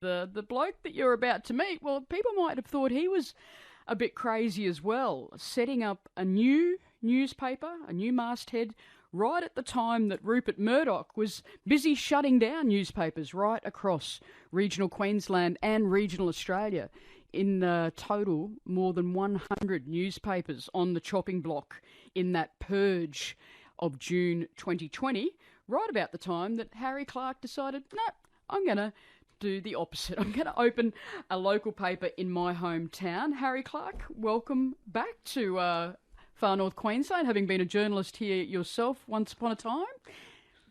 The bloke that you're about to meet, well, people might have thought he was a bit crazy as well, setting up a new newspaper, a new masthead, right at the time that Rupert Murdoch was busy shutting down newspapers right across regional Queensland and regional Australia. In total, more than 100 newspapers on the chopping block in that purge of June 2020, right about the time that Harry Clarke decided, no, I'm going to do the opposite. I'm going to open a local paper in my hometown. Harry Clarke, welcome back to Far North Queensland, having been a journalist here yourself once upon a time.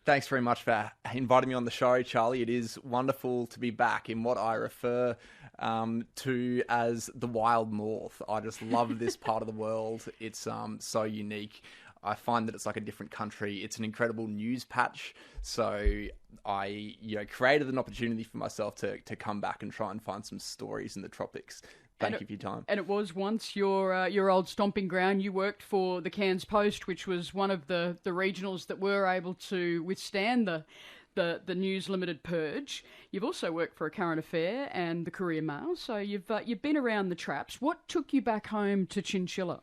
Thanks very much for inviting me on the show, Charlie. It is wonderful to be back in what I refer to as the wild north. I just love this part of the world. It's so unique. I find that it's like a different country. It's an incredible news patch. So I created an opportunity for myself to come back and try and find some stories in the tropics. Thank you for your time. And it was once your old stomping ground. You worked for the Cairns Post, which was one of the regionals that were able to withstand the News Limited purge. You've also worked for A Current Affair and the Courier Mail, so you've been around the traps. What took you back home to Chinchilla?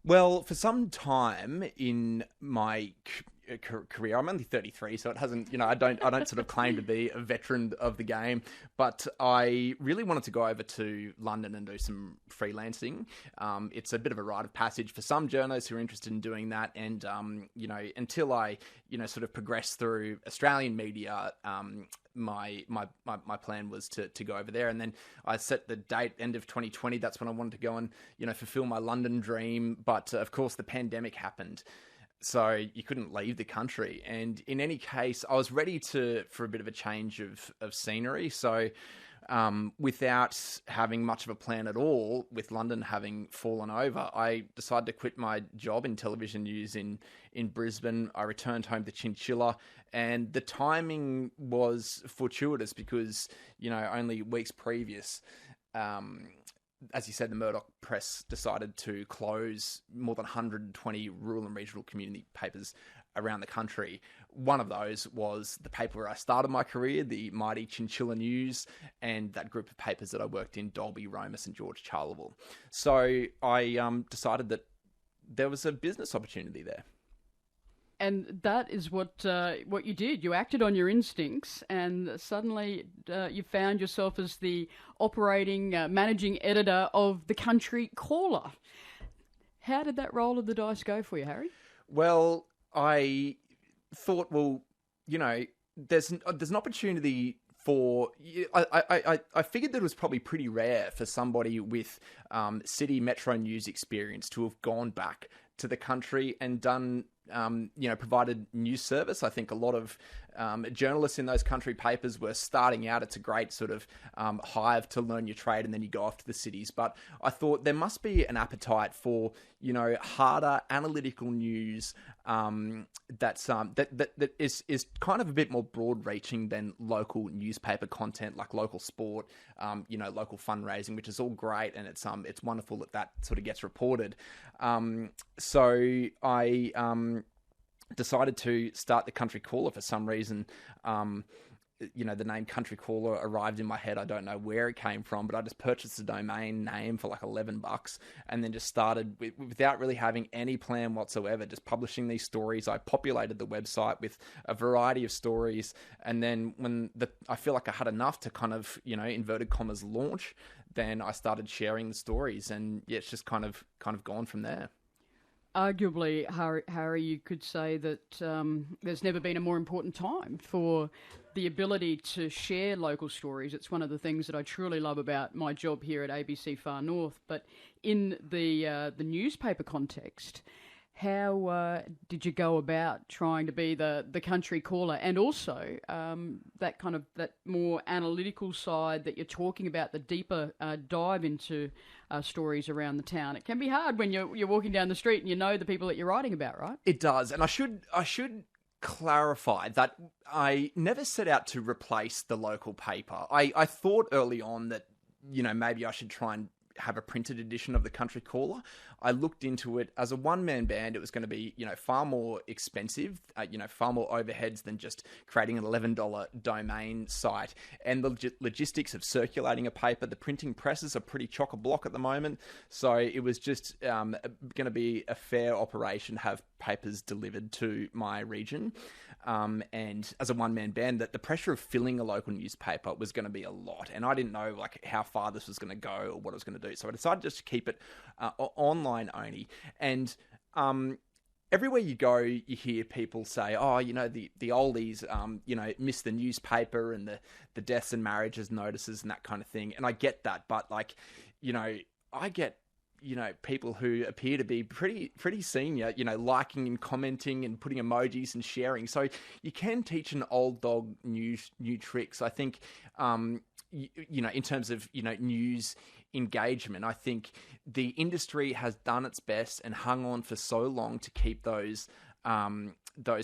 Well, for some time in my career, I'm only 33, so it hasn't, I don't sort of claim to be a veteran of the game, but I really wanted to go over to London and do some freelancing. It's a bit of a rite of passage for some journalists who are interested in doing that, and until I sort of progress through Australian media, my plan was to go over there, and then I set the date end of 2020. That's when I wanted to go and fulfill my London dream, but of course the pandemic happened. So you couldn't leave the country. And in any case, I was ready for a bit of a change of scenery. So without having much of a plan at all, with London having fallen over, I decided to quit my job in television news in Brisbane. I returned home to Chinchilla, and the timing was fortuitous because, only weeks previous, as you said, the Murdoch press decided to close more than 120 rural and regional community papers around the country. One of those was the paper where I started my career, the mighty Chinchilla News, and that group of papers that I worked in, Dalby, Romus and George Charleville. So I decided that there was a business opportunity there. And that is what you did. You acted on your instincts, and suddenly you found yourself as the operating, managing editor of The Country Caller. How did that roll of the dice go for you, Harry? Well, I thought, there's an opportunity for... I figured that it was probably pretty rare for somebody with city metro news experience to have gone back to the country and done... provided news service. I think a lot of journalists in those country papers were starting out. It's a great sort of hive to learn your trade, and then you go off to the cities. But I thought there must be an appetite for, harder analytical news that is kind of a bit more broad-reaching than local newspaper content, like local sport, local fundraising, which is all great, and it's wonderful that sort of gets reported. So I decided to start the Country Caller for some reason. The name Country Caller arrived in my head. I don't know where it came from, but I just purchased a domain name for like $11 and then just started without really having any plan whatsoever, just publishing these stories. I populated the website with a variety of stories. And then when I feel like I had enough to kind of, inverted commas, launch, then I started sharing the stories, and it's just kind of gone from there. Arguably, Harry, you could say that there's never been a more important time for the ability to share local stories. It's one of the things that I truly love about my job here at ABC Far North. But in the newspaper context, how did you go about trying to be the country caller, and also that more analytical side that you're talking about, the deeper dive into stories around the town? It can be hard when you're walking down the street and you know the people that you're writing about, right? It does, and I should clarify that I never set out to replace the local paper. I thought early on that maybe I should try and have a printed edition of the Country Caller. I looked into it as a one-man band. It was going to be, far more expensive, far more overheads than just creating an $11 domain site. And the logistics of circulating a paper, the printing presses are pretty chock-a-block at the moment. So it was just going to be a fair operation to have papers delivered to my region. And as a one-man band, that the pressure of filling a local newspaper was going to be a lot. And I didn't know how far this was going to go or what I was going to do. So I decided just to keep it online only. And everywhere you go, you hear people say, the oldies, miss the newspaper and the deaths and marriages notices and that kind of thing. And I get that. But I get people who appear to be pretty senior, liking and commenting and putting emojis and sharing. So you can teach an old dog new tricks. I think, in terms of, news engagement, I think the industry has done its best and hung on for so long to keep those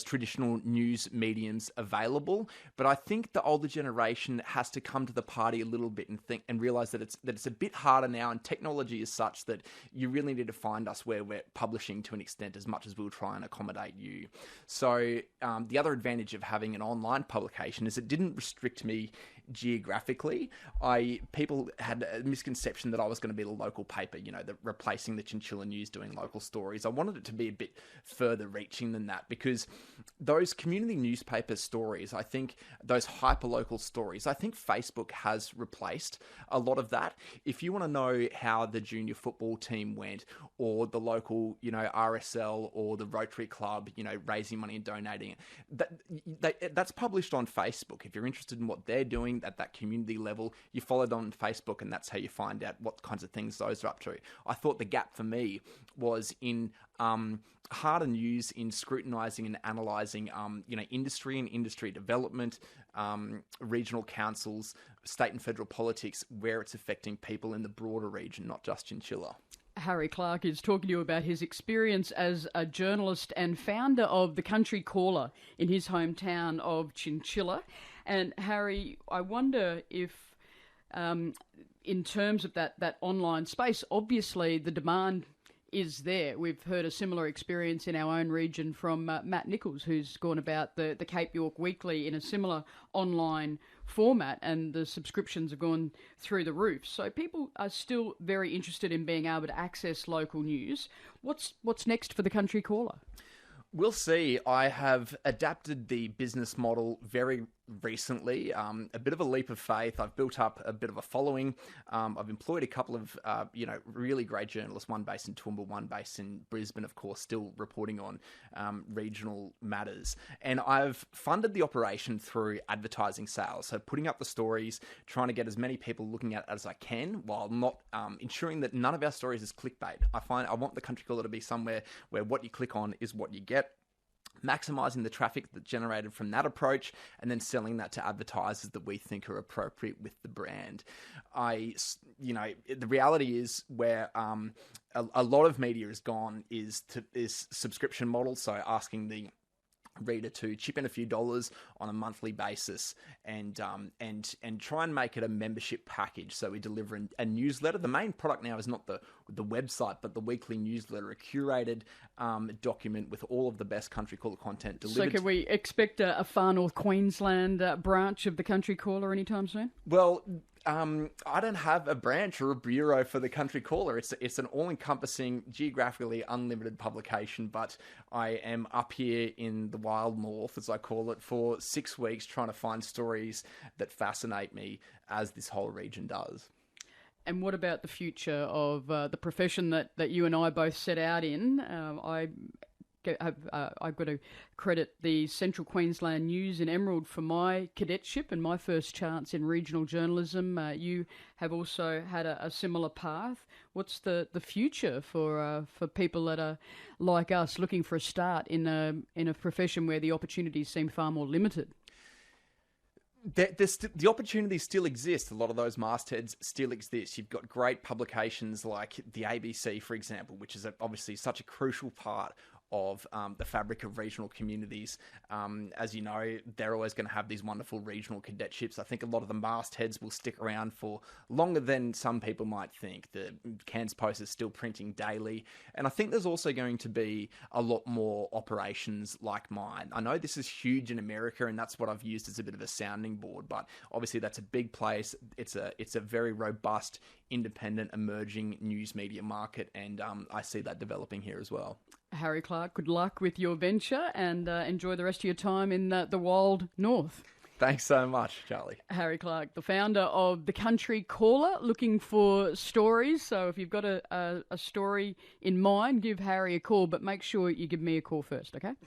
traditional news mediums available. But I think the older generation has to come to the party a little bit and realize that it's a bit harder now, and technology is such that you really need to find us where we're publishing to an extent as much as we'll try and accommodate you. So the other advantage of having an online publication is it didn't restrict me geographically. People had a misconception that I was going to be the local paper, replacing the Chinchilla News doing local stories. I wanted it to be a bit further reaching than that, because those community newspaper stories, I think those hyper-local stories, I think Facebook has replaced a lot of that. If you want to know how the junior football team went, or the local, RSL or the Rotary Club, raising money and donating, that's published on Facebook. If you're interested in what they're doing at that community level, you follow them on Facebook, and that's how you find out what kinds of things those are up to. I thought the gap for me was in harder news, in scrutinising and analysing, industry and industry development, regional councils, state and federal politics, where it's affecting people in the broader region, not just Chinchilla. Harry Clarke is talking to you about his experience as a journalist and founder of the Country Caller in his hometown of Chinchilla. And Harry, I wonder if, in terms of that online space, obviously the demand is there. We've heard a similar experience in our own region from Matt Nichols, who's gone about the Cape York Weekly in a similar online format, and the subscriptions have gone through the roof. So people are still very interested in being able to access local news. What's next for the Country Caller? We'll see. I have adapted the business model very recently, a bit of a leap of faith. I've built up a bit of a following. I've employed a couple of, really great journalists, one based in Toowoomba, one based in Brisbane, of course, still reporting on regional matters. And I've funded the operation through advertising sales. So putting up the stories, trying to get as many people looking at it as I can, while not ensuring that none of our stories is clickbait. I want the Country Caller to be somewhere where what you click on is what you get. Maximising the traffic that's generated from that approach, and then selling that to advertisers that we think are appropriate with the brand. The reality is where a lot of media has gone is subscription model. So asking the reader to chip in a few dollars on a monthly basis and try and make it a membership package. So we deliver a newsletter. The main product now is not the website, but the weekly newsletter, a curated document with all of the best Country Caller content delivered. So can we expect a Far North Queensland branch of the Country Caller anytime soon? Well, I don't have a branch or a bureau for the Country Caller. It's an all-encompassing, geographically unlimited publication, but I am up here in the wild north, as I call it, for 6 weeks trying to find stories that fascinate me, as this whole region does. And what about the future of the profession that you and I both set out in? I've got to credit the Central Queensland News in Emerald for my cadetship and my first chance in regional journalism. You have also had a similar path. What's the future for people that are like us, looking for a start in a profession where the opportunities seem far more limited? The opportunities still exist. A lot of those mastheads still exist. You've got great publications like the ABC, for example, which is obviously such a crucial part of the fabric of regional communities. As you know, they're always going to have these wonderful regional cadetships. I think a lot of the mastheads will stick around for longer than some people might think. The Cairns Post is still printing daily, and I think there's also going to be a lot more operations like mine. I know this is huge in America, and that's what I've used as a bit of a sounding board, but obviously that's a big place. It's a very robust, independent, emerging news media market, and I see that developing here as well. Harry Clarke, good luck with your venture, and enjoy the rest of your time in the wild north. Thanks so much, Charlie. Harry Clarke, the founder of The Country Caller, looking for stories. So if you've got a story in mind, give Harry a call, but make sure you give me a call first, okay?